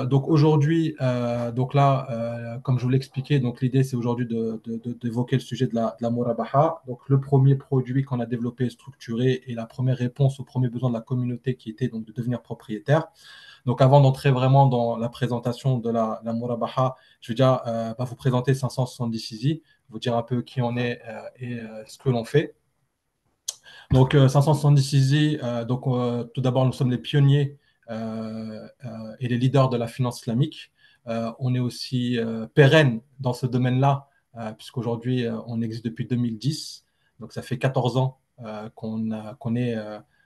Donc aujourd'hui, donc là, comme je vous l'ai expliqué, donc l'idée c'est aujourd'hui d'évoquer le sujet de la Murabaha. Donc le premier produit qu'on a développé et structuré et la première réponse aux premiers besoins de la communauté qui était donc de devenir propriétaire. Donc avant d'entrer vraiment dans la présentation de la Murabaha, je vais déjà vous présenter 570 Easy, vous dire un peu qui on est et ce que l'on fait. Donc 570 Easy, tout d'abord nous sommes les pionniers et les leaders de la finance islamique. On est aussi pérenne dans ce domaine-là, puisqu'aujourd'hui, on existe depuis 2010. Donc, ça fait 14 ans qu'on est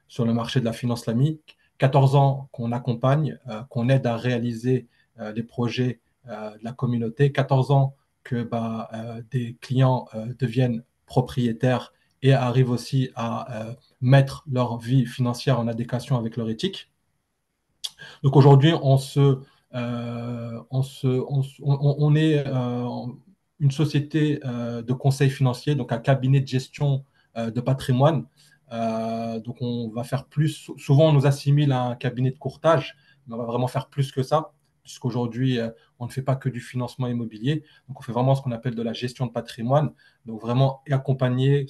sur le marché de la finance islamique, 14 ans qu'on accompagne, qu'on aide à réaliser les projets de la communauté, 14 ans que des clients deviennent propriétaires et arrivent aussi à mettre leur vie financière en adéquation avec leur éthique. Donc aujourd'hui, on est une société de conseil financier, donc un cabinet de gestion de patrimoine. Donc on va faire plus, souvent on nous assimile à un cabinet de courtage, mais on va vraiment faire plus que ça, puisqu'aujourd'hui on ne fait pas que du financement immobilier, donc on fait vraiment ce qu'on appelle de la gestion de patrimoine, donc vraiment accompagner,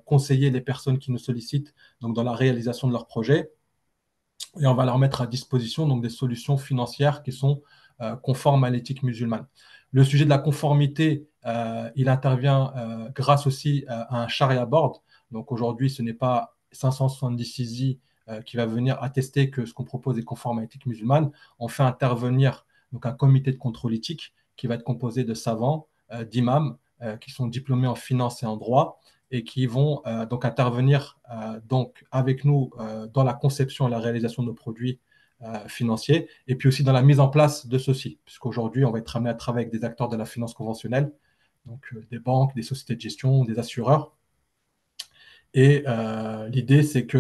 conseiller les personnes qui nous sollicitent donc dans la réalisation de leurs projets et on va leur mettre à disposition donc des solutions financières qui sont conformes à l'éthique musulmane. Le sujet de la conformité, il intervient grâce aussi à un Sharia Board. Donc aujourd'hui, ce n'est pas 570 ISI qui va venir attester que ce qu'on propose est conforme à l'éthique musulmane. On fait intervenir donc un comité de contrôle éthique qui va être composé de savants, d'imams qui sont diplômés en finance et en droit et qui vont donc intervenir donc avec nous dans la conception et la réalisation de nos produits financiers, et puis aussi dans la mise en place de ceux-ci, puisqu'aujourd'hui, on va être amené à travailler avec des acteurs de la finance conventionnelle, donc des banques, des sociétés de gestion, des assureurs. Et l'idée, c'est que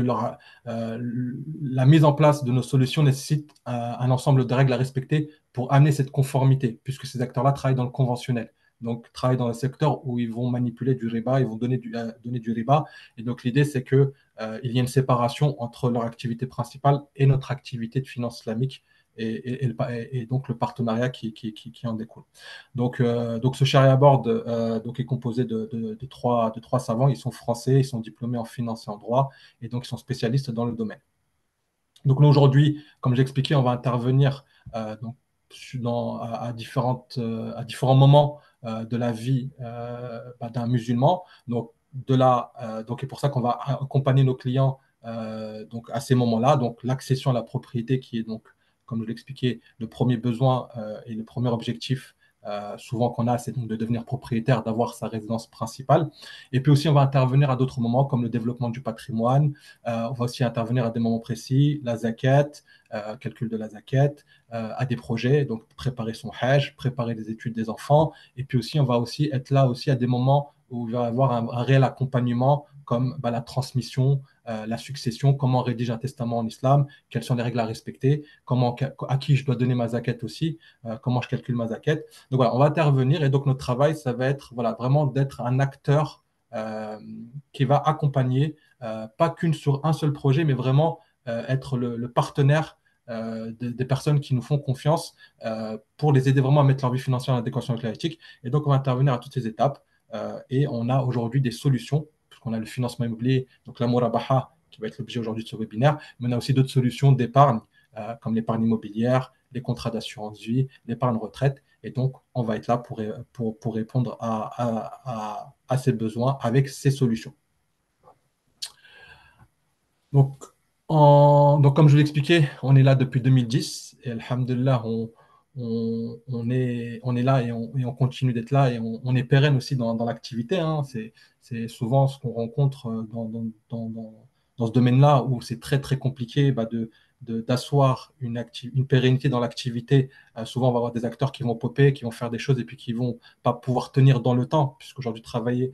la mise en place de nos solutions nécessite un ensemble de règles à respecter pour amener cette conformité, puisque ces acteurs-là travaillent dans le conventionnel. Donc, travaillent dans un secteur où ils vont manipuler du riba, ils vont donner du riba. Et donc, l'idée, c'est qu'il y ait une séparation entre leur activité principale et notre activité de finance islamique et donc le partenariat qui en découle. Donc ce Sharia Board donc est composé de trois savants. Ils sont français, ils sont diplômés en finance et en droit, et donc ils sont spécialistes dans le domaine. Donc nous, aujourd'hui, comme j'expliquais, on va intervenir donc, à différents moments de la vie d'un musulman. Donc, donc c'est pour ça qu'on va accompagner nos clients donc à ces moments-là. Donc l'accession à la propriété qui est donc, comme je l'expliquais, le premier besoin et le premier objectif souvent qu'on a, c'est donc de devenir propriétaire, d'avoir sa résidence principale. Et puis aussi, on va intervenir à d'autres moments comme le développement du patrimoine. On va aussi intervenir à des moments précis, la zakat, calcul de la zakat, à des projets, donc préparer son hajj, préparer les études des enfants. Et puis aussi, on va aussi être là aussi à des moments où il va y avoir un réel accompagnement comme la transmission, la succession, comment on rédige un testament en islam, quelles sont les règles à respecter, à qui je dois donner ma zakat aussi, comment je calcule ma zakat. Donc voilà, on va intervenir et donc notre travail, ça va être voilà, vraiment d'être un acteur qui va accompagner, pas qu'une sur un seul projet, mais vraiment être le partenaire des personnes qui nous font confiance pour les aider vraiment à mettre leur vie financière en adéquation avec l'éthique. Et donc, on va intervenir à toutes ces étapes et on a aujourd'hui des solutions, puisqu'on a le financement immobilier, donc la Murabaha, qui va être l'objet aujourd'hui de ce webinaire, mais on a aussi d'autres solutions d'épargne, comme l'épargne immobilière, les contrats d'assurance vie, l'épargne retraite. Et donc, on va être là pour répondre à ces besoins avec ces solutions. Donc, comme je vous l'expliquais, on est là depuis 2010 et alhamdulillah, on est là et on continue d'être là et on est pérenne aussi dans l'activité, hein. C'est souvent ce qu'on rencontre dans ce domaine-là où c'est très, très compliqué d'asseoir une pérennité dans l'activité. Souvent, on va avoir des acteurs qui vont popper, qui vont faire des choses et puis qui ne vont pas pouvoir tenir dans le temps, puisqu'aujourd'hui, travailler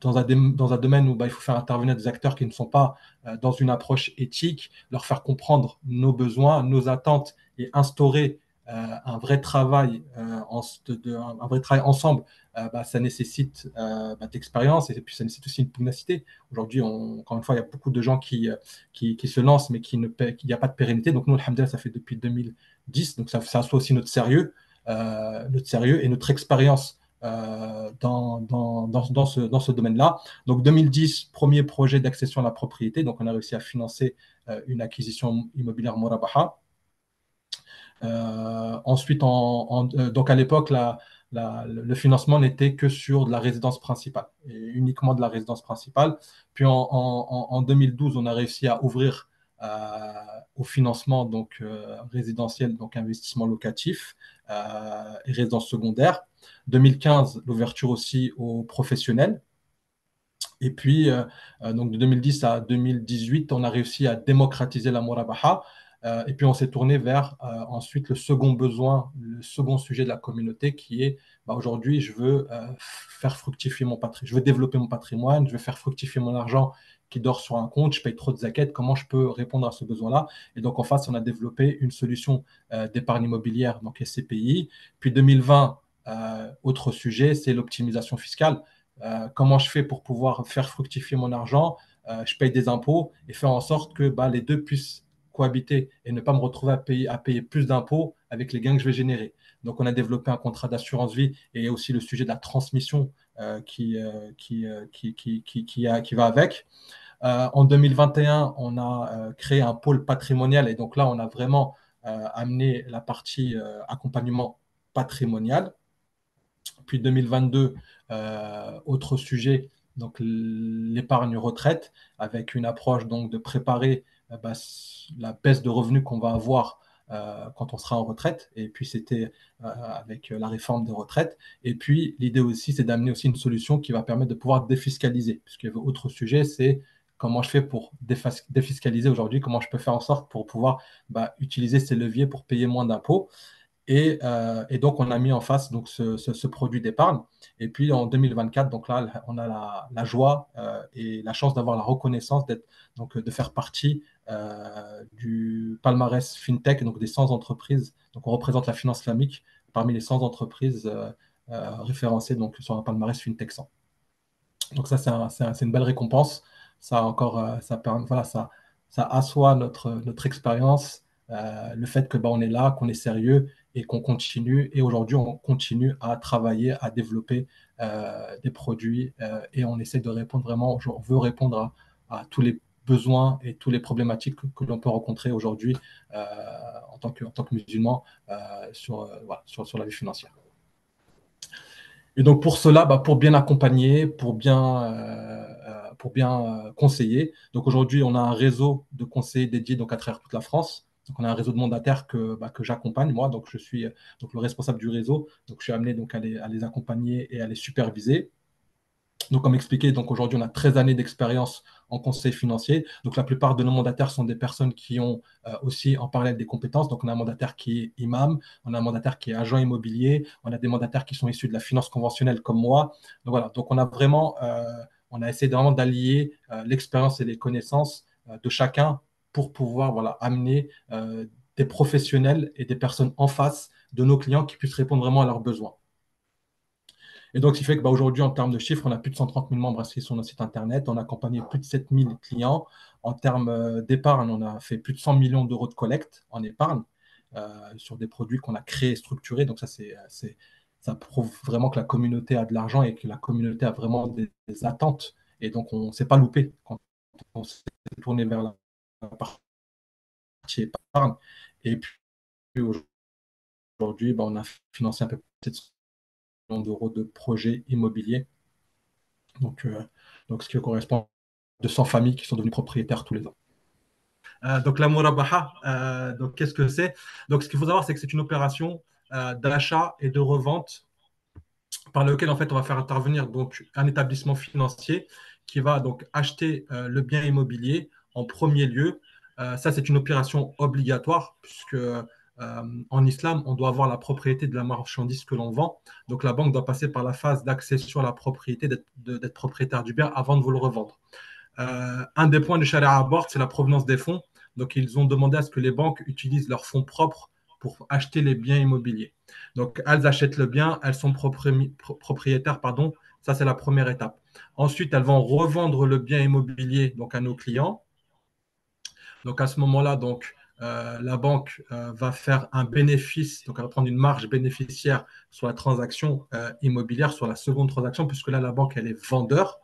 dans un domaine où il faut faire intervenir des acteurs qui ne sont pas dans une approche éthique, leur faire comprendre nos besoins, nos attentes et instaurer un vrai travail, un vrai travail ensemble, ça nécessite d'expérience et puis ça nécessite aussi une pugnacité. Aujourd'hui, encore une fois, il y a beaucoup de gens qui se lancent, mais qu'il n'y a pas de pérennité. Donc nous, alhamdoulilah, ça fait depuis 2010, donc ça assoit aussi notre sérieux et notre expérience dans ce domaine-là. Donc 2010, premier projet d'accession à la propriété. Donc on a réussi à financer une acquisition immobilière Murabaha. Ensuite, donc à l'époque, le financement n'était que sur de la résidence principale, et uniquement de la résidence principale. Puis en 2012, on a réussi à ouvrir au financement donc, résidentiel, donc investissement locatif et résidence secondaire. 2015, l'ouverture aussi aux professionnels. Et puis, donc de 2010 à 2018, on a réussi à démocratiser la Murabaha. Et puis, on s'est tourné vers ensuite le second besoin, le second sujet de la communauté qui est aujourd'hui, je veux faire fructifier mon patrimoine, je veux développer mon patrimoine, je veux faire fructifier mon argent qui dort sur un compte, je paye trop de zakat, comment je peux répondre à ce besoin-là? Et donc, en face, on a développé une solution d'épargne immobilière, donc SCPI. Puis 2020, autre sujet, c'est l'optimisation fiscale. Comment je fais pour pouvoir faire fructifier mon argent, je paye des impôts et faire en sorte que les deux puissent cohabiter et ne pas me retrouver à payer plus d'impôts avec les gains que je vais générer. Donc, on a développé un contrat d'assurance vie et il y a aussi le sujet de la transmission qui va avec. En 2021, on a créé un pôle patrimonial et donc là, on a vraiment amené la partie accompagnement patrimonial. Puis 2022, autre sujet, donc l'épargne retraite, avec une approche donc de préparer la baisse de revenus qu'on va avoir quand on sera en retraite. Et puis c'était avec la réforme des retraites. Et puis l'idée aussi, c'est d'amener aussi une solution qui va permettre de pouvoir défiscaliser. Puisqu'il y avait autre sujet, c'est comment je fais pour défiscaliser aujourd'hui, comment je peux faire en sorte pour pouvoir utiliser ces leviers pour payer moins d'impôts. Et donc, on a mis en face donc, ce produit d'épargne. Et puis, en 2024, donc là, on a la joie et la chance d'avoir la reconnaissance donc, de faire partie du palmarès FinTech, donc des 100 entreprises. Donc, on représente la finance islamique parmi les 100 entreprises référencées donc, sur un palmarès FinTech 100. Donc, ça, c'est une belle récompense. Ça, encore, voilà, ça assoit notre expérience, le fait que on est là, qu'on est sérieux et qu'on continue. Et aujourd'hui, on continue à travailler, à développer des produits et on essaie de répondre vraiment, on veut répondre à tous les besoins et toutes les problématiques que l'on peut rencontrer aujourd'hui en tant que musulman voilà, sur la vie financière. Et donc pour cela, pour bien accompagner, pour bien conseiller. Donc aujourd'hui, on a un réseau de conseillers dédiés donc à travers toute la France. Donc on a un réseau de mandataires que j'accompagne moi. Donc je suis donc le responsable du réseau. Donc je suis amené donc à les accompagner et à les superviser. Donc, comme expliqué, donc aujourd'hui, on a 13 années d'expérience en conseil financier. Donc, la plupart de nos mandataires sont des personnes qui ont aussi en parallèle des compétences. Donc, on a un mandataire qui est imam, on a un mandataire qui est agent immobilier, on a des mandataires qui sont issus de la finance conventionnelle comme moi. Donc, voilà. Donc, on a essayé vraiment d'allier l'expérience et les connaissances de chacun pour pouvoir amener des professionnels et des personnes en face de nos clients qui puissent répondre vraiment à leurs besoins. Et donc, ce qui fait qu'aujourd'hui, en termes de chiffres, on a plus de 130 000 membres inscrits sur notre site Internet. On a accompagné plus de 7 000 clients. En termes d'épargne, on a fait plus de 100 millions d'euros de collecte en épargne sur des produits qu'on a créés et structurés. Donc, ça prouve vraiment que la communauté a de l'argent et que la communauté a vraiment des attentes. Et donc, on ne s'est pas loupé quand on s'est tourné vers la partie épargne. Et puis, aujourd'hui, on a financé un peu plus de 7 millions d'euros de projets immobiliers. Donc, ce qui correspond à 200 familles qui sont devenues propriétaires tous les ans. Donc, la Murabaha, donc qu'est-ce que c'est? Donc, ce qu'il faut savoir, c'est que c'est une opération d'achat et de revente par lequel en fait on va faire intervenir donc un établissement financier qui va donc acheter le bien immobilier en premier lieu. Ça, c'est une opération obligatoire puisque en islam, on doit avoir la propriété de la marchandise que l'on vend. Donc, la banque doit passer par la phase d'accession à la propriété, d'être propriétaire du bien avant de vous le revendre. Un des points du Sharia aborde, c'est la provenance des fonds. Donc, ils ont demandé à ce que les banques utilisent leurs fonds propres pour acheter les biens immobiliers. Donc, elles achètent le bien, elles sont propriétaires, pardon. Ça, c'est la première étape. Ensuite, elles vont revendre le bien immobilier donc, à nos clients. Donc, à ce moment-là, la banque va faire un bénéfice, donc elle va prendre une marge bénéficiaire sur la transaction immobilière, sur la seconde transaction, puisque là, la banque, elle est vendeur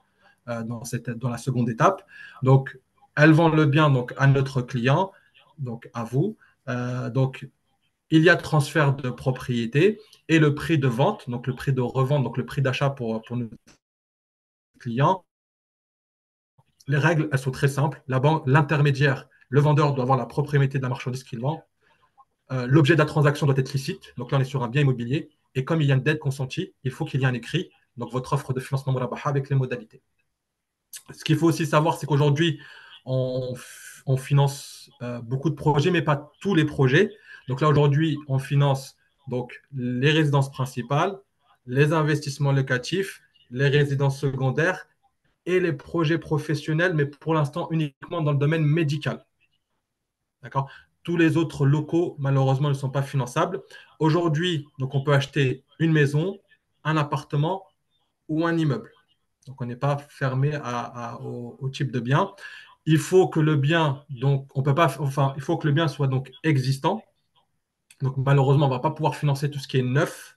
dans la seconde étape. Donc, elle vend le bien donc, à notre client, donc à vous. Donc, il y a transfert de propriété et le prix de vente, donc le prix de revente, donc le prix d'achat pour nos clients. Les règles, elles sont très simples. La banque, l'intermédiaire, le vendeur doit avoir la propriété de la marchandise qu'il vend. L'objet de la transaction doit être licite. Donc là, on est sur un bien immobilier. Et comme il y a une dette consentie, il faut qu'il y ait un écrit. Donc votre offre de financement Murabaha avec les modalités. Ce qu'il faut aussi savoir, c'est qu'aujourd'hui, on, on finance beaucoup de projets, mais pas tous les projets. Donc là, aujourd'hui, on finance donc, les résidences principales, les investissements locatifs, les résidences secondaires et les projets professionnels, mais pour l'instant uniquement dans le domaine médical. D'accord. Tous les autres locaux, malheureusement, ne sont pas finançables. Aujourd'hui, donc, on peut acheter une maison, un appartement ou un immeuble. Donc, on n'est pas fermé au type de bien. Il faut que le bien, donc, on peut pas, enfin, il faut que le bien soit donc existant. Donc, malheureusement, on ne va pas pouvoir financer tout ce qui est neuf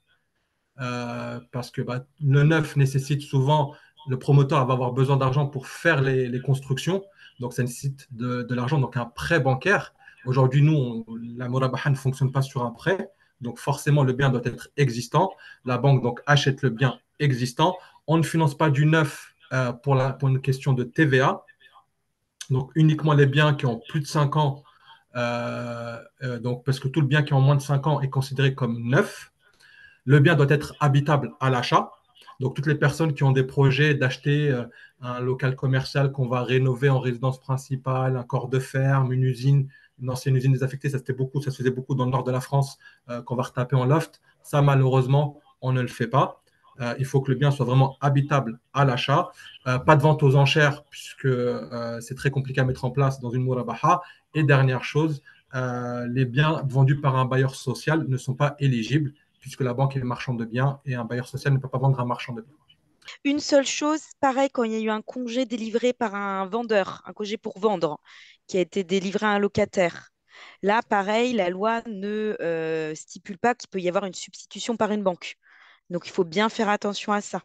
parce que le neuf nécessite souvent, le promoteur va avoir besoin d'argent pour faire les constructions, donc ça nécessite de l'argent, donc un prêt bancaire. Aujourd'hui, nous, la Murabaha ne fonctionne pas sur un prêt, donc forcément le bien doit être existant. La banque donc achète le bien existant. On ne finance pas du neuf pour une question de TVA, donc uniquement les biens qui ont plus de 5 ans, donc, parce que tout le bien qui a moins de 5 ans est considéré comme neuf. Le bien doit être habitable à l'achat. Donc, toutes les personnes qui ont des projets d'acheter un local commercial qu'on va rénover en résidence principale, un corps de ferme, une usine, une ancienne usine désaffectée, ça se faisait beaucoup dans le nord de la France, qu'on va retaper en loft. Ça, malheureusement, on ne le fait pas. Il faut que le bien soit vraiment habitable à l'achat. Pas de vente aux enchères, puisque c'est très compliqué à mettre en place dans une murabaha. Et dernière chose, les biens vendus par un bailleur social ne sont pas éligibles puisque la banque est marchande de biens et un bailleur social ne peut pas vendre un marchand de biens. Une seule chose, pareil, quand il y a eu un congé délivré par un vendeur, un congé pour vendre, qui a été délivré à un locataire. Là, pareil, la loi ne stipule pas qu'il peut y avoir une substitution par une banque. Donc, il faut bien faire attention à ça.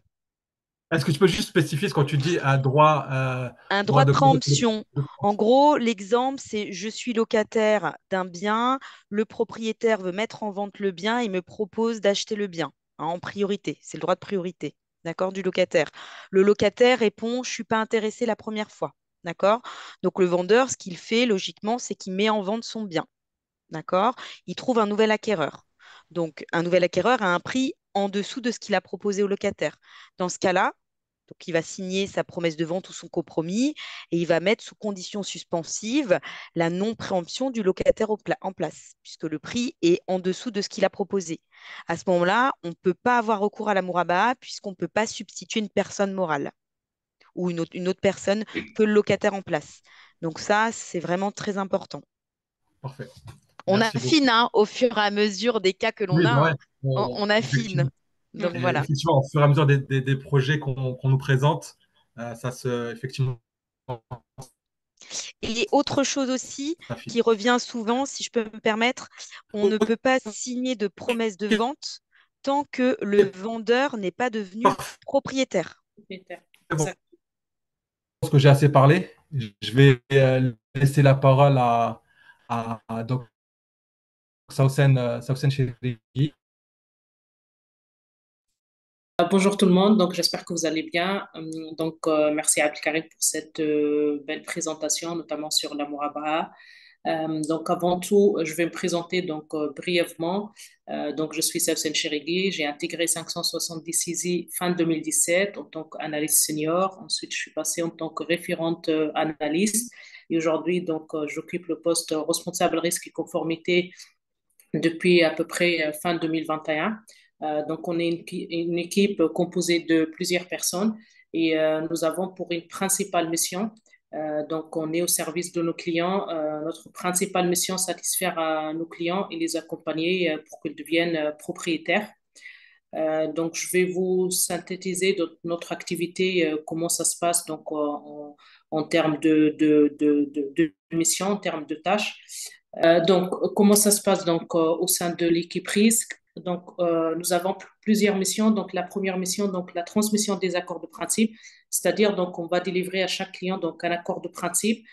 Est-ce que tu peux juste spécifier ce quand tu dis à droit, Un droit droit de de préemption. En gros, l'exemple, c'est je suis locataire d'un bien, le propriétaire veut mettre en vente le bien et me propose d'acheter le bien en priorité. C'est le droit de priorité, d'accord, du locataire. Le locataire répond, je suis pas intéressé la première fois, d'accord? Donc le vendeur, ce qu'il fait logiquement, c'est qu'il met en vente son bien, d'accord? Il trouve un nouvel acquéreur. Donc un nouvel acquéreur à un prix en dessous de ce qu'il a proposé au locataire. Dans ce cas-là, donc, il va signer sa promesse de vente ou son compromis et il va mettre sous condition suspensive la non-préemption du locataire en place, puisque le prix est en dessous de ce qu'il a proposé. À ce moment-là, on ne peut pas avoir recours à la mouraba puisqu'on ne peut pas substituer une personne morale ou une autre personne que le locataire en place. Donc ça, c'est vraiment très important. Parfait. On Merci beaucoup. affine hein, au fur et à mesure des cas que l'on Oui, a, ouais, hein. On affine. effectivement. Donc Et voilà. effectivement, au fur et à mesure des projets qu'on nous présente, effectivement, Et autre chose aussi ça file. qui revient souvent, si je peux me permettre, on ne peut pas signer de promesse de Ok, vente tant que le vendeur n'est pas devenu parfait. propriétaire. Bon, je pense que j'ai assez parlé. Je vais laisser la parole à donc Sausen Chérigui. Bonjour tout le monde, donc j'espère que vous allez bien. Merci à Abdelkarim pour cette belle présentation, notamment sur la Murabaha. Donc avant tout, je vais me présenter brièvement. Je suis Sefsen Cherigui, j'ai intégré 570 ISI fin 2017 en tant qu'analyste senior. Ensuite, je suis passée en tant que référente analyste et aujourd'hui, j'occupe le poste responsable risque et conformité depuis à peu près fin 2021. On est une équipe composée de plusieurs personnes et nous avons pour une principale mission Donc, on est au service de nos clients. Notre principale mission, satisfaire à nos clients et les accompagner pour qu'ils deviennent propriétaires. Donc, je vais vous synthétiser notre activité, comment ça se passe donc, en termes de mission, en termes de tâches. Donc, comment ça se passe donc, au sein de l'équipe risque? Donc, nous avons plusieurs missions. Donc, la première mission, donc la transmission des accords de principe, c'est-à-dire donc on va délivrer à chaque client donc un accord de principe.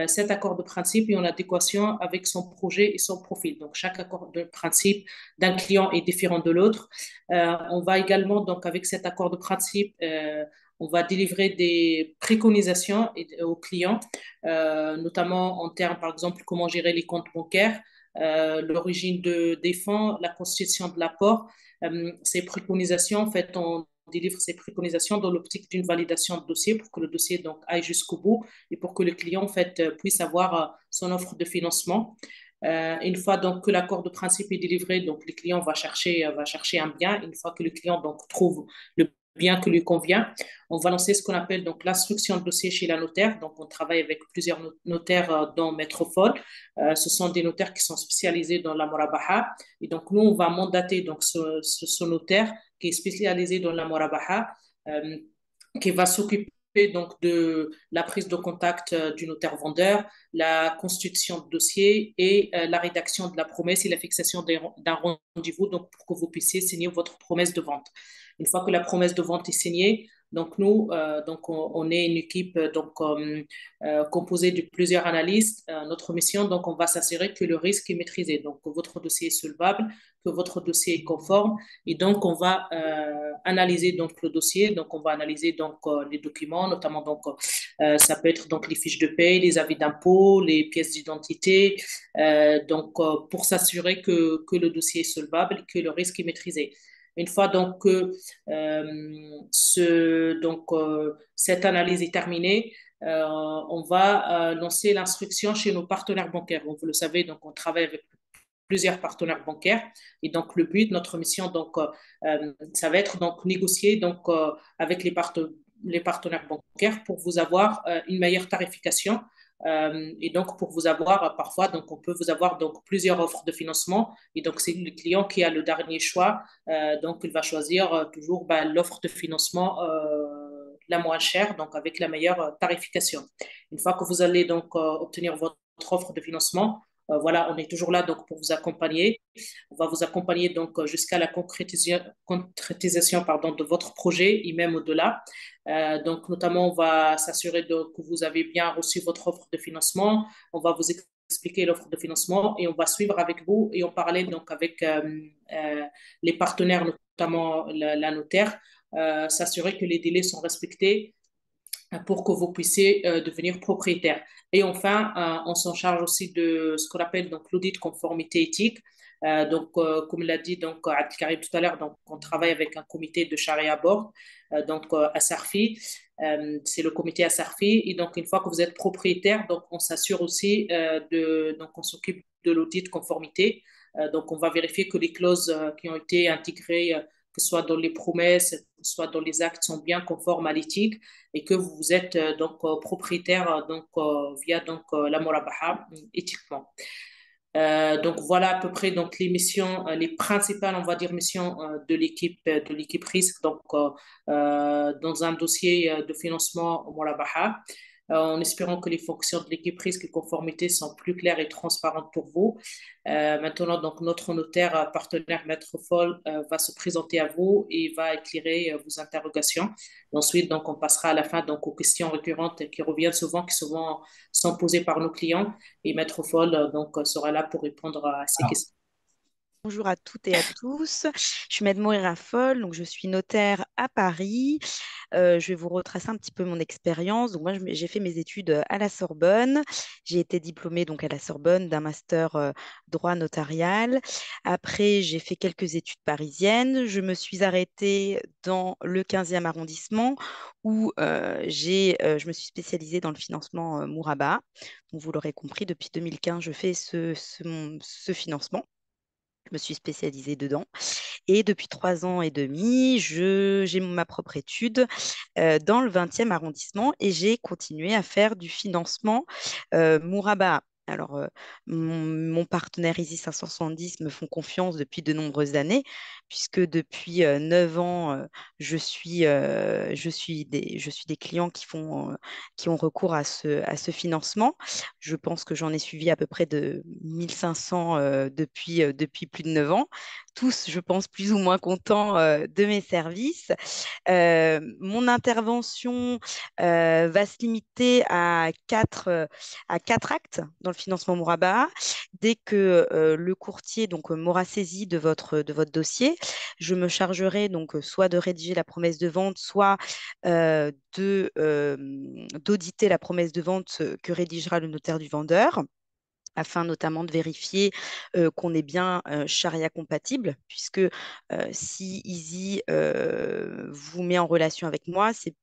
Cet accord de principe est en adéquation avec son projet et son profil. Donc, chaque accord de principe d'un client est différent de l'autre. On va également donc avec cet accord de principe on va délivrer des préconisations aux clients, notamment en termes, par exemple, comment gérer les comptes bancaires, l'origine des fonds, la constitution de l'apport. Ces préconisations, en fait, on délivre ces préconisations dans l'optique d'une validation de dossier pour que le dossier donc aille jusqu'au bout et pour que le client en fait puisse avoir son offre de financement. Une fois donc que l'accord de principe est délivré, donc le client va chercher un bien. Une fois que le client donc trouve le bien qui lui convient, on va lancer ce qu'on appelle donc l'instruction de dossier chez la notaire. Donc on travaille avec plusieurs notaires dans Métropole. Ce sont des notaires qui sont spécialisés dans la murabaha. Et donc nous on va mandater donc ce notaire qui est spécialisé dans la murabaha, qui va s'occuper donc de la prise de contact du notaire vendeur, la constitution de dossier et la rédaction de la promesse et la fixation d'un rendez-vous donc pour que vous puissiez signer votre promesse de vente. Une fois que la promesse de vente est signée, donc nous, donc on est une équipe donc composée de plusieurs analystes. Notre mission, donc, on va s'assurer que le risque est maîtrisé, donc que votre dossier est solvable, que votre dossier est conforme, et donc on va analyser donc le dossier. Donc on va analyser donc les documents, notamment donc ça peut être donc les fiches de paie, les avis d'impôt, les pièces d'identité, donc pour s'assurer que le dossier est solvable, et que le risque est maîtrisé. Une fois donc que cette analyse est terminée, on va lancer l'instruction chez nos partenaires bancaires. Vous le savez, donc on travaille avec plusieurs partenaires bancaires et donc le but, notre mission, donc ça va être donc négocier donc avec les partenaires bancaires pour vous avoir une meilleure tarification. Et donc, pour vous avoir parfois, donc on peut vous avoir donc plusieurs offres de financement. Et donc, c'est le client qui a le dernier choix. Donc, il va choisir toujours l'offre de financement la moins chère, donc avec la meilleure tarification. Une fois que vous allez donc obtenir votre offre de financement, voilà, on est toujours là donc pour vous accompagner. On va vous accompagner donc jusqu'à la concrétisation pardon, de votre projet et même au-delà. Donc, notamment, on va s'assurer que vous avez bien reçu votre offre de financement. On va vous expliquer l'offre de financement et on va suivre avec vous et en parler donc avec les partenaires, notamment la notaire, s'assurer que les délais sont respectés pour que vous puissiez devenir propriétaire. Et enfin, on s'en charge aussi de ce qu'on appelle donc l'audit conformité éthique. Comme l'a dit donc Abdelkarim tout à l'heure, donc on travaille avec un comité de Sharia Board, à Sarfi. C'est le comité à Sarfi. Et donc une fois que vous êtes propriétaire, donc on s'assure aussi donc on s'occupe de l'audit conformité. Donc on va vérifier que les clauses qui ont été intégrées que ce soit dans les promesses, que ce soit dans les actes, sont bien conformes à l'éthique et que vous êtes donc propriétaire via donc la murabaha éthiquement. Donc voilà à peu près donc les missions, les principales on va dire missions de l'équipe risque donc dans un dossier de financement au murabaha. En espérant que les fonctions de l'équipe risque et conformité sont plus claires et transparentes pour vous. Maintenant, donc, notre notaire partenaire Maître Foll va se présenter à vous et va éclairer vos interrogations. Ensuite, donc, on passera à la fin donc, aux questions récurrentes qui reviennent souvent, qui souvent sont posées par nos clients. Et Maître Foll sera là pour répondre à ces Alors, questions. Bonjour à toutes et à tous. Je suis Maître Moira Foll, donc je suis notaire à Paris. Je vais vous retracer un petit peu mon expérience. Donc moi, j'ai fait mes études à la Sorbonne. J'ai été diplômée donc à la Sorbonne d'un master droit notarial. Après, j'ai fait quelques études parisiennes. Je me suis arrêtée dans le 15e arrondissement où je me suis spécialisée dans le financement Mouraba. Donc vous l'aurez compris, depuis 2015, je fais ce financement. Je me suis spécialisée dedans. Et depuis 3 ans et demi, j'ai ma propre étude dans le 20e arrondissement et j'ai continué à faire du financement Mouraba. Alors, mon partenaire Easy 570 me font confiance depuis de nombreuses années, puisque depuis 9 ans, je suis des clients qui ont recours à ce financement. Je pense que j'en ai suivi à peu près de 1500 depuis plus de 9 ans. Tous, je pense, plus ou moins contents de mes services. Mon intervention va se limiter à quatre actes dans le financement Mouraba. Dès que le courtier m'aura saisi de votre dossier, je me chargerai donc soit de rédiger la promesse de vente, soit d'auditer la promesse de vente que rédigera le notaire du vendeur afin notamment de vérifier qu'on est bien charia compatible, puisque si Easy vous met en relation avec moi, c'est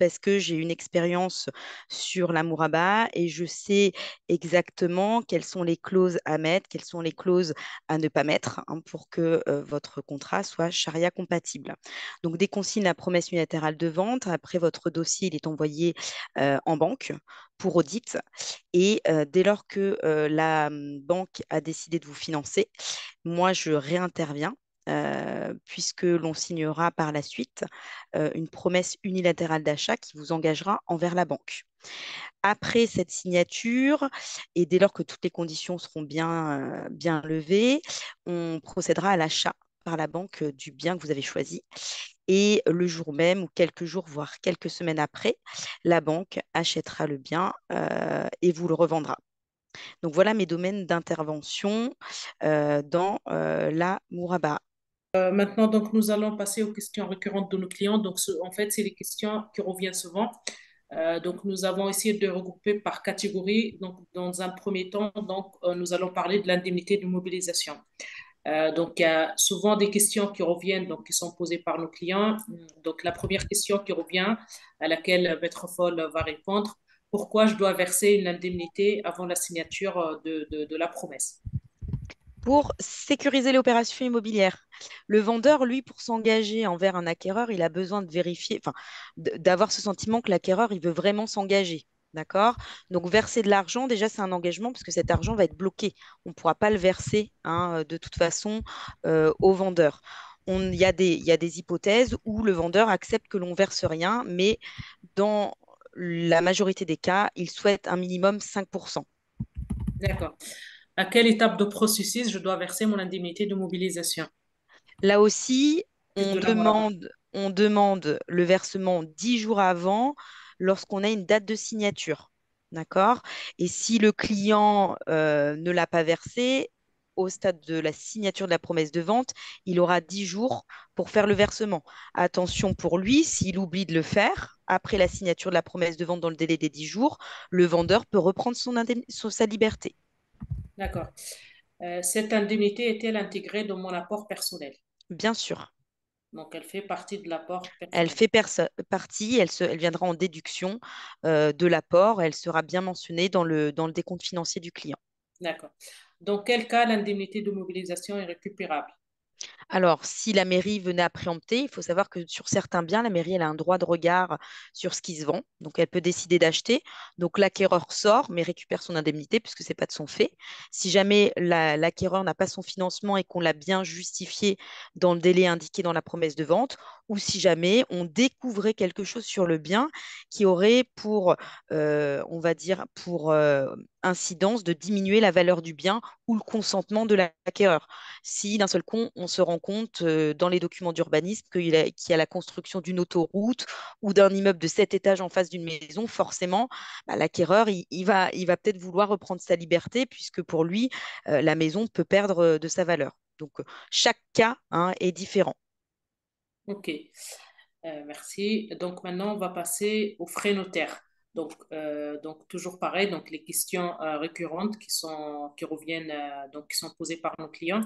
parce que j'ai une expérience sur la Mouraba et je sais exactement quelles sont les clauses à mettre, quelles sont les clauses à ne pas mettre hein, pour que votre contrat soit charia compatible. Donc, dès qu'on signe la promesse unilatérale de vente, après votre dossier, il est envoyé en banque pour audit. Et dès lors que la banque a décidé de vous financer, moi, je réinterviens puisque l'on signera par la suite une promesse unilatérale d'achat qui vous engagera envers la banque. Après cette signature, et dès lors que toutes les conditions seront bien levées, on procédera à l'achat par la banque du bien que vous avez choisi. Et le jour même ou quelques jours, voire quelques semaines après, la banque achètera le bien et vous le revendra. Donc voilà mes domaines d'intervention dans la Mouraba. Maintenant, donc, nous allons passer aux questions récurrentes de nos clients. Donc, en fait, c'est les questions qui reviennent souvent. Donc, nous avons essayé de regrouper par catégorie. Donc, dans un premier temps, donc, nous allons parler de l'indemnité de mobilisation. Donc, il y a souvent des questions qui reviennent, donc, qui sont posées par nos clients. Donc, la première question qui revient, à laquelle Maître Foll va répondre, pourquoi je dois verser une indemnité avant la signature de la promesse? Pour sécuriser l'opération immobilière, le vendeur, lui, pour s'engager envers un acquéreur, il a besoin de vérifier, enfin, d'avoir ce sentiment que l'acquéreur, il veut vraiment s'engager. D'accord? Donc, verser de l'argent, déjà, c'est un engagement parce que cet argent va être bloqué. On ne pourra pas le verser hein, de toute façon au vendeur. Il y a des hypothèses où le vendeur accepte que l'on verse rien, mais dans la majorité des cas, il souhaite un minimum 5%. D'accord. À quelle étape de processus je dois verser mon indemnité de mobilisation? Là aussi, Plus de la Moraba. on demande le versement 10 jours avant lorsqu'on a une date de signature. D'accord? Et si le client ne l'a pas versé, au stade de la signature de la promesse de vente, il aura 10 jours pour faire le versement. Attention pour lui, s'il oublie de le faire, après la signature de la promesse de vente dans le délai des 10 jours, le vendeur peut reprendre sa liberté. D'accord. Cette indemnité est-elle intégrée dans mon apport personnel? Bien sûr. Donc, elle fait partie de l'apport Elle personnel. fait partie, elle viendra en déduction de l'apport, elle sera bien mentionnée dans le décompte financier du client. D'accord. Dans quel cas l'indemnité de mobilisation est récupérable? Alors, si la mairie venait à préempter, il faut savoir que sur certains biens, la mairie elle a un droit de regard sur ce qui se vend. Donc, elle peut décider d'acheter. Donc, l'acquéreur sort, mais récupère son indemnité puisque ce n'est pas de son fait. Si jamais l'acquéreur n'a pas son financement et qu'on l'a bien justifié dans le délai indiqué dans la promesse de vente, ou si jamais on découvrait quelque chose sur le bien qui aurait pour, on va dire, pour incidence de diminuer la valeur du bien ou le consentement de l'acquéreur. Si d'un seul coup, on se rend compte dans les documents d'urbanisme qu'il y a la construction d'une autoroute ou d'un immeuble de 7 étages en face d'une maison, forcément, bah, l'acquéreur, il va peut-être vouloir reprendre sa liberté puisque pour lui, la maison peut perdre de sa valeur. Donc, chaque cas hein, est différent. OK. Merci. Donc, maintenant, on va passer aux frais notaires. Donc toujours pareil, donc les questions récurrentes qui reviennent, donc qui sont posées par nos clients.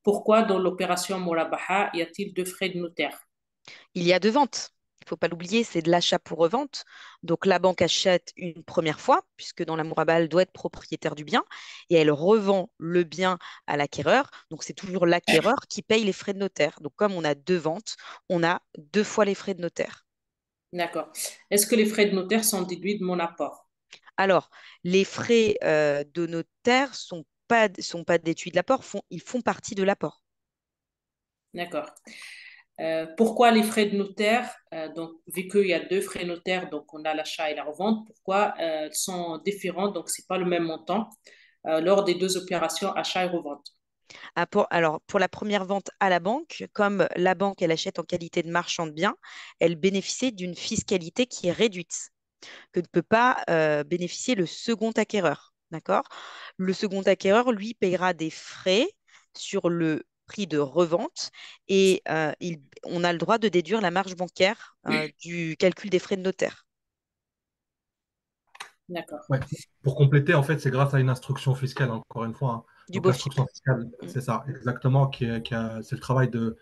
Pourquoi dans l'opération Murabaha y a-t-il deux frais de notaire? Il y a deux ventes. il ne faut pas l'oublier, c'est de l'achat pour revente. Donc la banque achète une première fois, puisque dans la mouraba, elle doit être propriétaire du bien, et elle revend le bien à l'acquéreur. Donc c'est toujours l'acquéreur qui paye les frais de notaire. Donc comme on a deux ventes, on a deux fois les frais de notaire. D'accord. Est-ce que les frais de notaire sont déduits de mon apport? Alors, les frais de notaire sont pas déduits de l'apport, ils font partie de l'apport. D'accord. Pourquoi les frais de notaire, donc vu qu'il y a deux frais notaires, donc on a l'achat et la revente, pourquoi ils sont différents, donc c'est pas le même montant lors des deux opérations achat et revente? Alors, pour la première vente à la banque, comme la banque, elle achète en qualité de marchand de biens, elle bénéficie d'une fiscalité qui est réduite, que ne peut pas bénéficier le second acquéreur. D'accord? Le second acquéreur, lui, payera des frais sur le prix de revente et on a le droit de déduire la marge bancaire du calcul des frais de notaire. D'accord. Ouais. Pour compléter, en fait, c'est grâce à une instruction fiscale, encore une fois, hein. Du Donc, BOFIP. l'instruction fiscale, Mm, c'est ça, exactement, c'est le travail de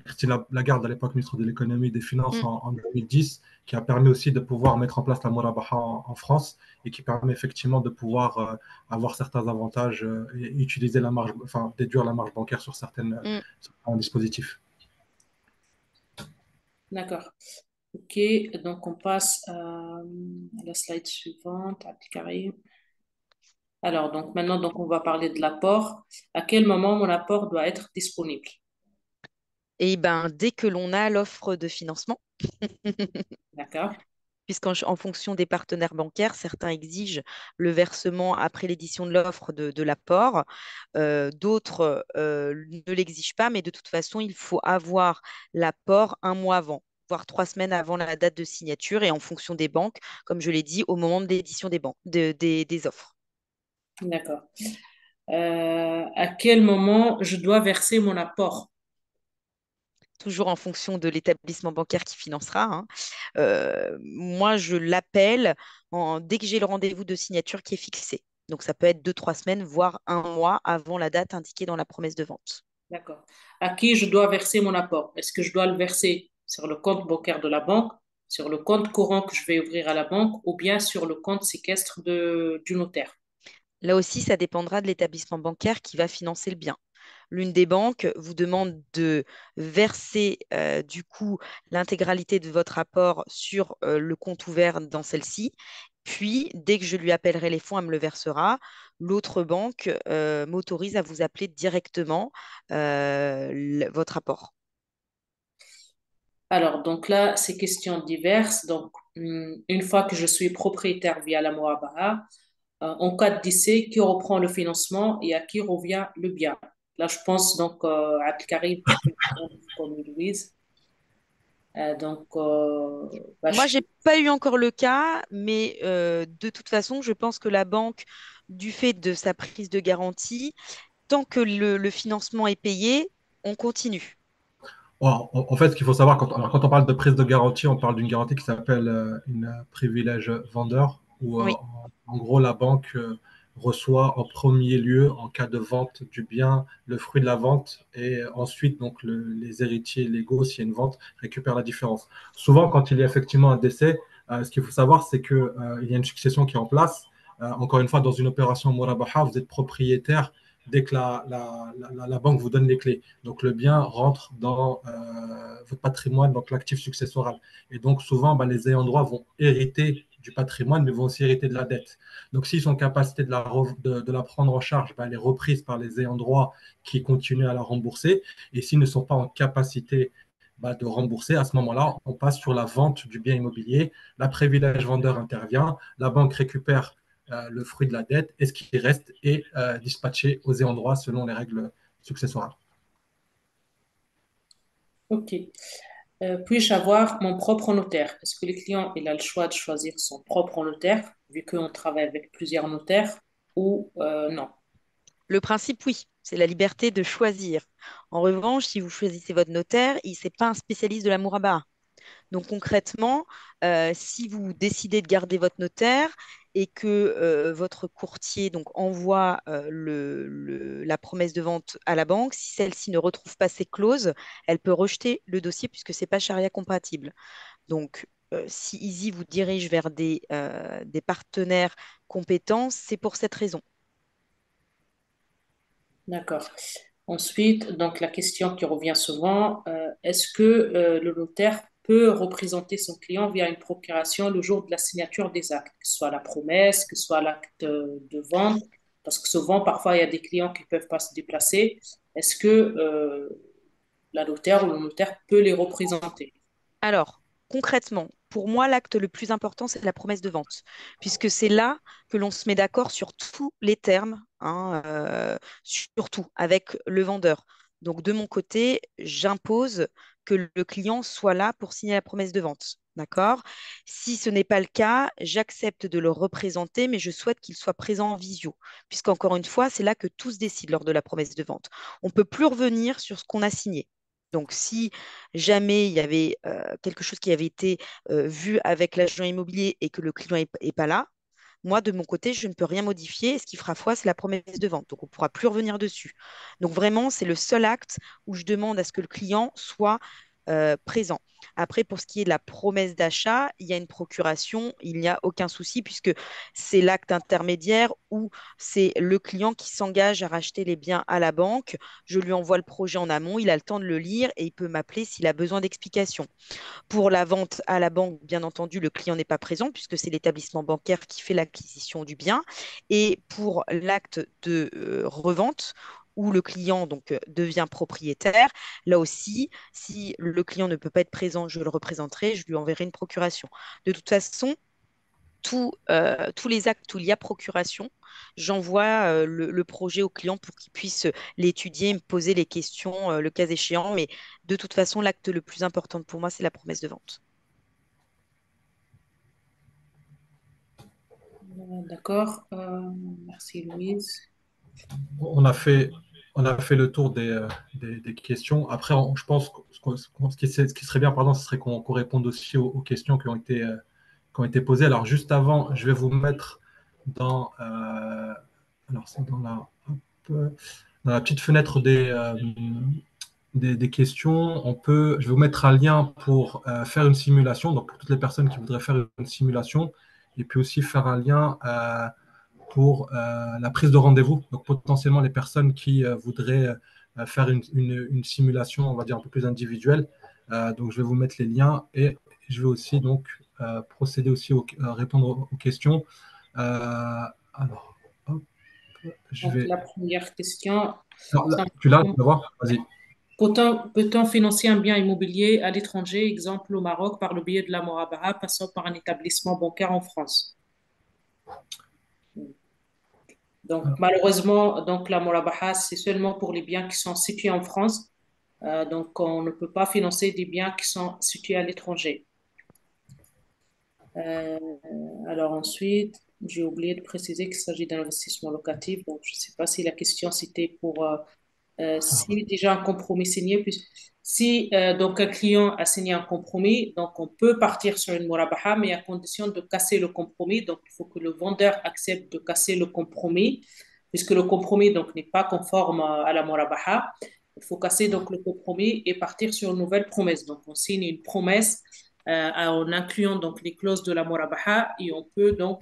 Christine Lagarde, à l'époque ministre de l'économie et des finances mm. en 2010, qui a permis aussi de pouvoir mettre en place la Murabaha en France et qui permet effectivement de pouvoir avoir certains avantages et utiliser la marge, enfin, déduire la marge bancaire sur Mm. certains dispositifs. D'accord. OK, donc on passe à la slide suivante, Abdelkarim. Alors, donc maintenant, donc, on va parler de l'apport. À quel moment mon apport doit être disponible? Et ben, dès que l'on a l'offre de financement, D'accord? en fonction des partenaires bancaires, certains exigent le versement après l'édition de l'offre de l'apport, d'autres ne l'exigent pas, mais de toute façon, il faut avoir l'apport un mois avant, voire 3 semaines avant la date de signature et en fonction des banques, comme je l'ai dit, au moment de l'édition des offres. D'accord. À quel moment je dois verser mon apport? Toujours en fonction de l'établissement bancaire qui financera, hein. Moi, je l'appelle dès que j'ai le rendez-vous de signature qui est fixé. Donc, ça peut être 2, 3 semaines, voire un mois avant la date indiquée dans la promesse de vente. D'accord. À qui je dois verser mon apport? Est-ce que je dois le verser sur le compte bancaire de la banque, sur le compte courant que je vais ouvrir à la banque ou bien sur le compte séquestre du notaire? Là aussi, ça dépendra de l'établissement bancaire qui va financer le bien. L'une des banques vous demande de verser du coup l'intégralité de votre apport sur le compte ouvert dans celle-ci. Puis, dès que je lui appellerai les fonds, elle me le versera. L'autre banque m'autorise à vous appeler directement votre apport. Alors, donc là, c'est questions diverses. Donc, une fois que je suis propriétaire via la Moabaha, en cas de décès, qui reprend le financement et à qui revient le bien? Là, je pense donc à Abdelkarim qui peut répondre comme Louise. Bah, Moi, j'ai pas eu encore le cas, mais de toute façon, je pense que la banque, du fait de sa prise de garantie, tant que le financement est payé, on continue. En fait, ce qu'il faut savoir, quand on parle de prise de garantie, on parle d'une garantie qui s'appelle une privilège vendeur, où Oui, en gros la banque reçoit en premier lieu, en cas de vente du bien, le fruit de la vente, et ensuite donc les héritiers légaux, s'il y a une vente, récupèrent la différence. Souvent, quand il y a effectivement un décès, ce qu'il faut savoir, c'est qu'il y a une succession qui est en place. Encore une fois, dans une opération Murabaha, vous êtes propriétaire dès que la banque vous donne les clés. Donc le bien rentre dans votre patrimoine, donc l'actif successoral. Et donc souvent, bah, les ayants droit vont hériter du patrimoine, mais vont aussi hériter de la dette. Donc s'ils sont en capacité de la prendre en charge, bah, elle est reprise par les ayants droit qui continuent à la rembourser. Et s'ils ne sont pas en capacité bah, de rembourser, à ce moment-là, on passe sur la vente du bien immobilier. La privilège vendeur intervient, la banque récupère le fruit de la dette et ce qui reste est dispatché aux ayants droit selon les règles successorales. OK. Puis-je avoir mon propre notaire? Est-ce que le client il a le choix de choisir son propre notaire, vu qu'on travaille avec plusieurs notaires, ou non? le principe, oui, c'est la liberté de choisir. En revanche, si vous choisissez votre notaire, il n'est pas un spécialiste de la mouraba. Donc concrètement, si vous décidez de garder votre notaire et que votre courtier donc, envoie la promesse de vente à la banque, si celle-ci ne retrouve pas ses clauses, elle peut rejeter le dossier puisque ce n'est pas charia compatible. Donc, si Easy vous dirige vers des partenaires compétents, c'est pour cette raison. D'accord. Ensuite, donc la question qui revient souvent, est-ce que le notaire peut représenter son client via une procuration le jour de la signature des actes, que ce soit la promesse, que ce soit l'acte de vente, parce que souvent, parfois, il y a des clients qui ne peuvent pas se déplacer. Est-ce que la notaire ou le notaire peut les représenter? Alors, concrètement, pour moi, l'acte le plus important, c'est la promesse de vente, puisque c'est là que l'on se met d'accord sur tous les termes, hein, surtout avec le vendeur. Donc, de mon côté, j'impose que le client soit là pour signer la promesse de vente. D'accord? Si ce n'est pas le cas, j'accepte de le représenter, mais je souhaite qu'il soit présent en visio, puisqu'encore une fois, c'est là que tout se décide lors de la promesse de vente. On ne peut plus revenir sur ce qu'on a signé. Donc, si jamais il y avait quelque chose qui avait été vu avec l'agent immobilier et que le client n'est pas là, moi, de mon côté, je ne peux rien modifier. Et ce qui fera foi, c'est la promesse de vente. Donc, on ne pourra plus revenir dessus. Donc, vraiment, c'est le seul acte où je demande à ce que le client soit présent. Après, pour ce qui est de la promesse d'achat, il y a une procuration, il n'y a aucun souci puisque c'est l'acte intermédiaire où c'est le client qui s'engage à racheter les biens à la banque. Je lui envoie le projet en amont, il a le temps de le lire et il peut m'appeler s'il a besoin d'explications. Pour la vente à la banque, bien entendu, le client n'est pas présent puisque c'est l'établissement bancaire qui fait l'acquisition du bien. Et pour l'acte de revente, où le client donc devient propriétaire, là aussi, si le client ne peut pas être présent, je le représenterai, je lui enverrai une procuration. De toute façon, tous les actes où il y a procuration, j'envoie le projet au client pour qu'il puisse l'étudier, me poser les questions le cas échéant. Mais de toute façon, l'acte le plus important pour moi, c'est la promesse de vente. D'accord. Merci Louise. On a fait, on a fait le tour des questions. Après, je pense que ce qui serait bien, pardon, ce serait qu'on réponde aussi aux questions qui ont été posées. Alors, juste avant, je vais vous mettre dans, alors, c'est dans la petite fenêtre des questions. Je vais vous mettre un lien pour faire une simulation, donc pour toutes les personnes qui voudraient faire une simulation, et puis aussi faire un lien pour la prise de rendez-vous. Donc, potentiellement, les personnes qui voudraient faire une simulation, on va dire, un peu plus individuelle. Donc, je vais vous mettre les liens et je vais aussi donc procéder aussi à répondre aux questions. Alors, hop, je Donc, vais. la première question, Alors, là, c'est tu l'as, tu vas voir? Vas-y. peut-on financer un bien immobilier à l'étranger, exemple au Maroc, par le biais de la Morabaha, passant par un établissement bancaire en France? Donc, malheureusement, donc, la Morabaha, c'est seulement pour les biens qui sont situés en France. Donc, on ne peut pas financer des biens qui sont situés à l'étranger. Euh, alors ensuite, j'ai oublié de préciser qu'il s'agit d'un investissement locatif. Donc, je ne sais pas si la question c'était pour si déjà un compromis signé. Si donc un client a signé un compromis, donc on peut partir sur une murabaha, mais à condition de casser le compromis. Donc, il faut que le vendeur accepte de casser le compromis, puisque le compromis donc n'est pas conforme à la murabaha. Il faut casser donc le compromis et partir sur une nouvelle promesse. Donc, on signe une promesse en incluant donc les clauses de la murabaha et on peut donc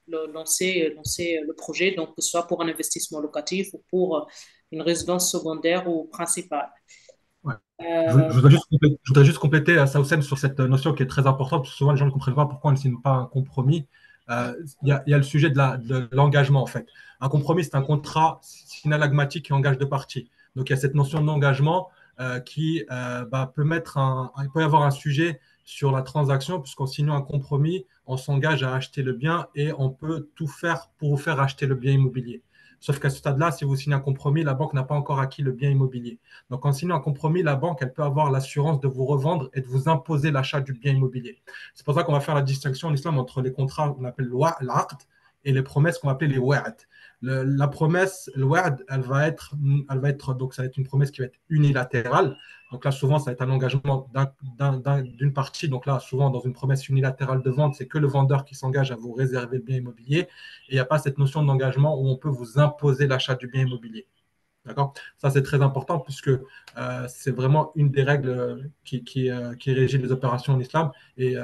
lancer le projet, donc que ce soit pour un investissement locatif ou pour une résidence secondaire ou principale. Ouais. Euh, Je voudrais juste compléter à Sausen sur cette notion qui est très importante, parce que souvent les gens ne comprennent pas pourquoi on ne signe pas un compromis. Il y a le sujet de l'engagement, en fait. Un compromis, c'est un contrat synallagmatique qui engage deux parties. Donc il y a cette notion d'engagement qui il peut y avoir un sujet sur la transaction, puisqu'en signant un compromis, on s'engage à acheter le bien et on peut tout faire pour vous faire acheter le bien immobilier. Sauf qu'à ce stade-là, si vous signez un compromis, la banque n'a pas encore acquis le bien immobilier. Donc, en signant un compromis, la banque, elle peut avoir l'assurance de vous revendre et de vous imposer l'achat du bien immobilier. C'est pour ça qu'on va faire la distinction en islam entre les contrats qu'on appelle l'aqd et les promesses qu'on va appeler les wa'd. La promesse, le wa'd, donc ça va être une promesse qui va être unilatérale. Donc là, souvent, ça va être un engagement d'une partie. Donc là, souvent, dans une promesse unilatérale de vente, c'est que le vendeur qui s'engage à vous réserver le bien immobilier. Et il n'y a pas cette notion d'engagement où on peut vous imposer l'achat du bien immobilier. D'accord? Ça, c'est très important puisque c'est vraiment une des règles qui régit les opérations en islam. Et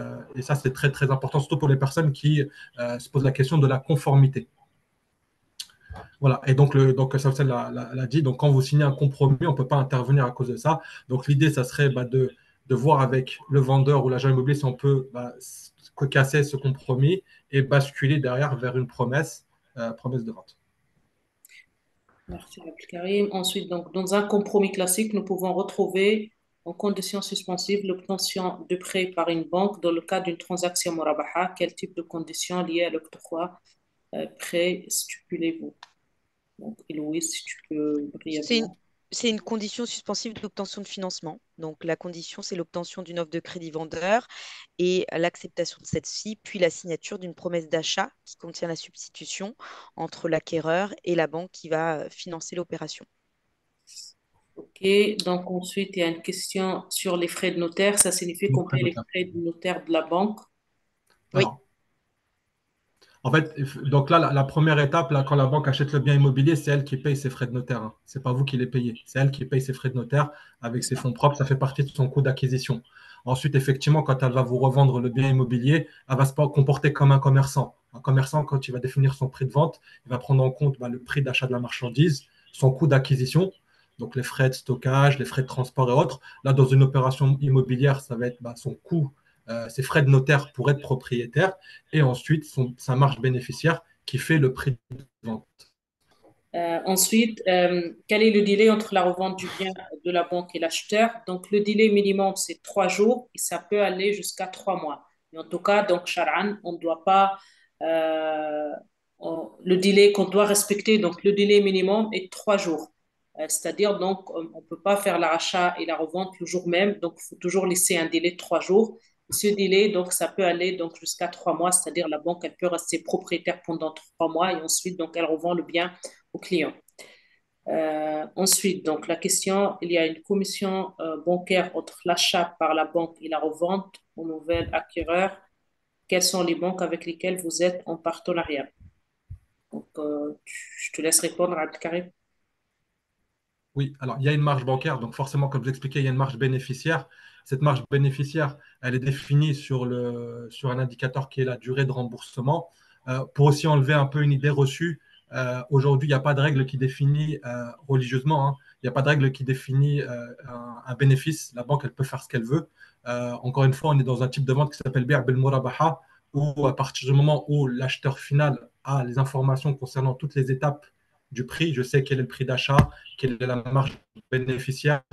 ça, c'est très, très important, surtout pour les personnes qui se posent la question de la conformité. Voilà. Et donc ça l'a dit. Donc, quand vous signez un compromis, on ne peut pas intervenir à cause de ça. Donc, l'idée, ça serait de voir avec le vendeur ou l'agent immobilier si on peut casser ce compromis et basculer derrière vers une promesse de vente. Merci, Abdelkarim. Ensuite, donc, dans un compromis classique, nous pouvons retrouver en conditions suspensives l'obtention de prêt par une banque dans le cas d'une transaction murabaha. Quel type de conditions liées à l'octroi prêt stipulez-vous? Donc, Héloïse, si tu peux C'est une, brièvement. c'est une condition suspensive d'obtention de financement. Donc, la condition, c'est l'obtention d'une offre de crédit vendeur et l'acceptation de celle-ci, puis la signature d'une promesse d'achat qui contient la substitution entre l'acquéreur et la banque qui va financer l'opération. OK. Donc, ensuite, il y a une question sur les frais de notaire. Ça signifie Les qu'on frais paie de les notaire. frais de notaire de la banque. Oui, Alors, en fait, donc là, la première étape, là, quand la banque achète le bien immobilier, c'est elle qui paye ses frais de notaire, hein. C'est pas vous qui les payez. C'est elle qui paye ses frais de notaire avec ses fonds propres. Ça fait partie de son coût d'acquisition. Ensuite, effectivement, quand elle va vous revendre le bien immobilier, elle va se comporter comme un commerçant. Un commerçant, quand il va définir son prix de vente, il va prendre en compte le prix d'achat de la marchandise, son coût d'acquisition, donc les frais de stockage, les frais de transport et autres. Là, dans une opération immobilière, ça va être son coût, ses frais de notaire pour être propriétaire et ensuite sa marge bénéficiaire qui fait le prix de vente. Ensuite, quel est le délai entre la revente du bien de la banque et l'acheteur? Donc, le délai minimum, c'est 3 jours et ça peut aller jusqu'à 3 mois. Mais en tout cas, donc, Sharan, on ne doit pas. euh, le délai qu'on doit respecter, donc le délai minimum est 3 jours. C'est-à-dire, donc, on ne peut pas faire l'achat et la revente le jour même. Donc, il faut toujours laisser un délai de 3 jours. Et ce délai, donc, ça peut aller donc, jusqu'à 3 mois. C'est-à-dire, la banque, elle peut rester propriétaire pendant 3 mois et ensuite, donc, elle revend le bien au client. Ensuite, donc la question, il y a une commission bancaire entre l'achat par la banque et la revente au nouvel acquéreur. Quelles sont les banques avec lesquelles vous êtes en partenariat? Donc, je te laisse répondre, Abdelkarim. Oui, alors il y a une marge bancaire, donc forcément, comme je l'expliquais, il y a une marge bénéficiaire. Cette marge bénéficiaire, elle est définie sur un indicateur qui est la durée de remboursement. Pour aussi enlever un peu une idée reçue, aujourd'hui, il n'y a pas de règle qui définit religieusement, hein, il n'y a pas de règle qui définit un bénéfice. La banque, elle peut faire ce qu'elle veut. Encore une fois, on est dans un type de vente qui s'appelle bi' bil murabaha, où à partir du moment où l'acheteur final a les informations concernant toutes les étapes du prix, je sais quel est le prix d'achat, quelle est la marge bénéficiaire,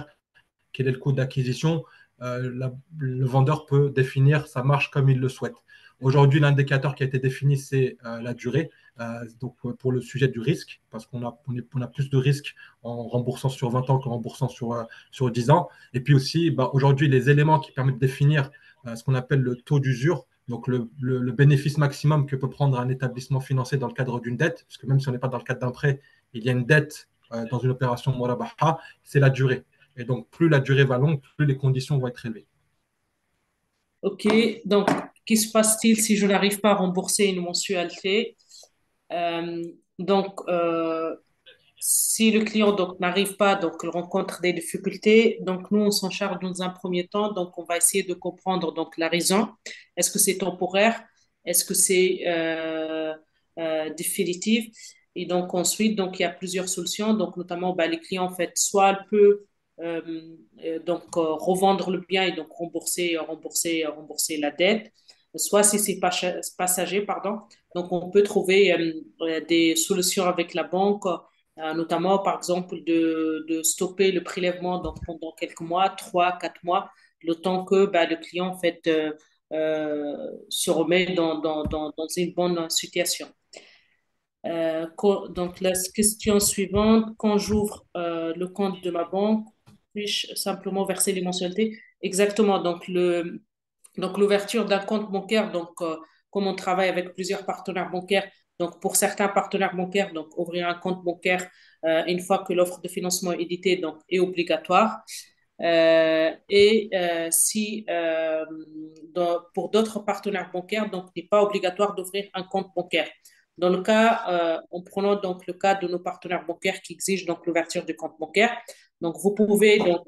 quel est le coût d'acquisition, le vendeur peut définir sa marge comme il le souhaite. Aujourd'hui, l'indicateur qui a été défini, c'est la durée. Donc, pour le sujet du risque, parce qu'on a plus de risques en remboursant sur 20 ans qu'en remboursant sur 10 ans. Et puis aussi, aujourd'hui, les éléments qui permettent de définir ce qu'on appelle le taux d'usure, donc le bénéfice maximum que peut prendre un établissement financier dans le cadre d'une dette, parce que même si on n'est pas dans le cadre d'un prêt, il y a une dette dans une opération Murabaha, c'est la durée. Et donc, plus la durée va longue, plus les conditions vont être élevées. OK. Donc, qu'est ce qui se passe-t-il si je n'arrive pas à rembourser une mensualité? Euh, donc, si le client donc n'arrive pas, donc il rencontre des difficultés, donc nous on s'en charge dans un premier temps, donc on va essayer de comprendre donc la raison. Est-ce que c'est temporaire? Est-ce que c'est définitif? Et donc ensuite, donc il y a plusieurs solutions, donc notamment les clients en fait, soit elle peut euh, revendre le bien et donc rembourser la dette, soit si c'est passager, pardon. Donc on peut trouver des solutions avec la banque notamment par exemple de stopper le prélèvement donc, pendant quelques mois, 3, 4 mois, le temps que le client en fait, se remet dans une bonne situation. Donc la question suivante, quand j'ouvre le compte de ma banque, puis-je simplement verser les mensualités? Exactement, donc l'ouverture d'un compte bancaire, donc comme on travaille avec plusieurs partenaires bancaires, Donc, pour certains partenaires bancaires, donc ouvrir un compte bancaire une fois que l'offre de financement est éditée, donc est obligatoire. Si pour d'autres partenaires bancaires, donc n'est pas obligatoire d'ouvrir un compte bancaire. Dans le cas, en prenant donc le cas de nos partenaires bancaires qui exigent donc l'ouverture du compte bancaire, donc vous pouvez donc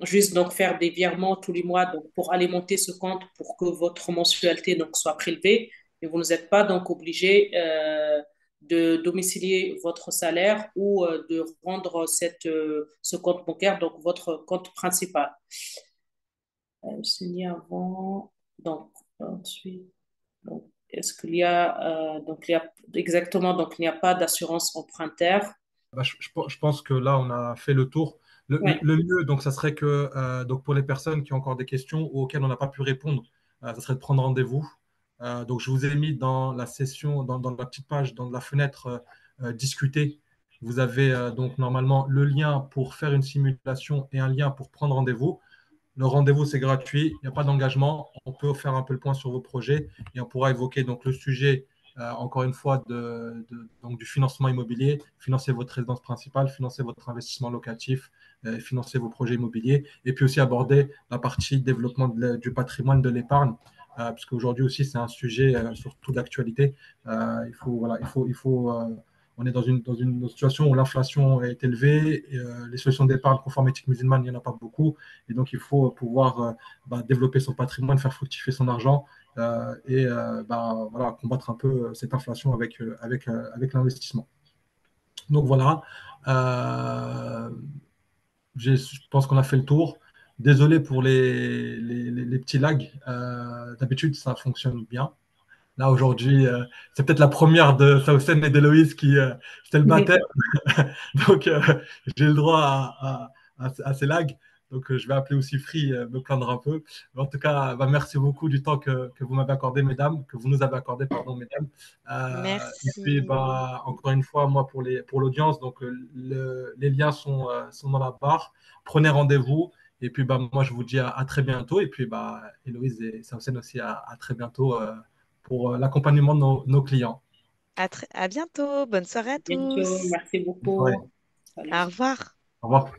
juste donc faire des virements tous les mois donc pour alimenter ce compte pour que votre mensualité donc soit prélevée et vous n'êtes pas donc obligé de domicilier votre salaire ou de rendre ce compte bancaire, donc votre compte principal. Signé avant, donc ensuite, donc, est-ce qu'il y a, donc il y a exactement, donc il n'y a pas d'assurance emprunteur. Bah, je pense que là, on a fait le tour. Ouais, Le mieux, donc, ça serait que donc pour les personnes qui ont encore des questions ou auxquelles on n'a pas pu répondre, ça serait de prendre rendez-vous. Donc, je vous ai mis dans la session, dans la petite page, dans la fenêtre discuter. Vous avez donc normalement le lien pour faire une simulation et un lien pour prendre rendez-vous. Le rendez-vous, c'est gratuit, il n'y a pas d'engagement. On peut faire un peu le point sur vos projets et on pourra évoquer donc le sujet, encore une fois, donc du financement immobilier, financer votre résidence principale, financer votre investissement locatif, financer vos projets immobiliers et puis aussi aborder la partie développement du patrimoine, de l'épargne. Parce qu'aujourd'hui aussi, c'est un sujet surtout d'actualité. Il faut on est dans une situation où l'inflation est élevée, et, les solutions d'épargne conforme éthique musulmane, il n'y en a pas beaucoup. Et donc, il faut pouvoir développer son patrimoine, faire fructifier son argent voilà, combattre un peu cette inflation avec l'investissement. Donc voilà, euh, je pense qu'on a fait le tour. Désolé pour les petits lags. D'habitude, ça fonctionne bien. Là, aujourd'hui, c'est peut-être la première de Saucen et d'Héloïse qui c'était le baptême. Donc, j'ai le droit à ces lags. Donc, je vais appeler aussi Free, me plaindre un peu. Mais en tout cas, merci beaucoup du temps que vous m'avez accordé, mesdames, que vous nous avez accordé, pardon, mesdames. Et puis, Merci. encore une fois, moi, pour l'audience, donc, les liens sont dans la barre. Prenez rendez-vous. Et puis, moi, je vous dis à très bientôt. Et puis, Héloïse et Saucen aussi, à très bientôt pour l'accompagnement de nos clients. À bientôt. Bonne soirée à bientôt. tous. Merci Ouais. beaucoup. Salut. Au revoir. Au revoir.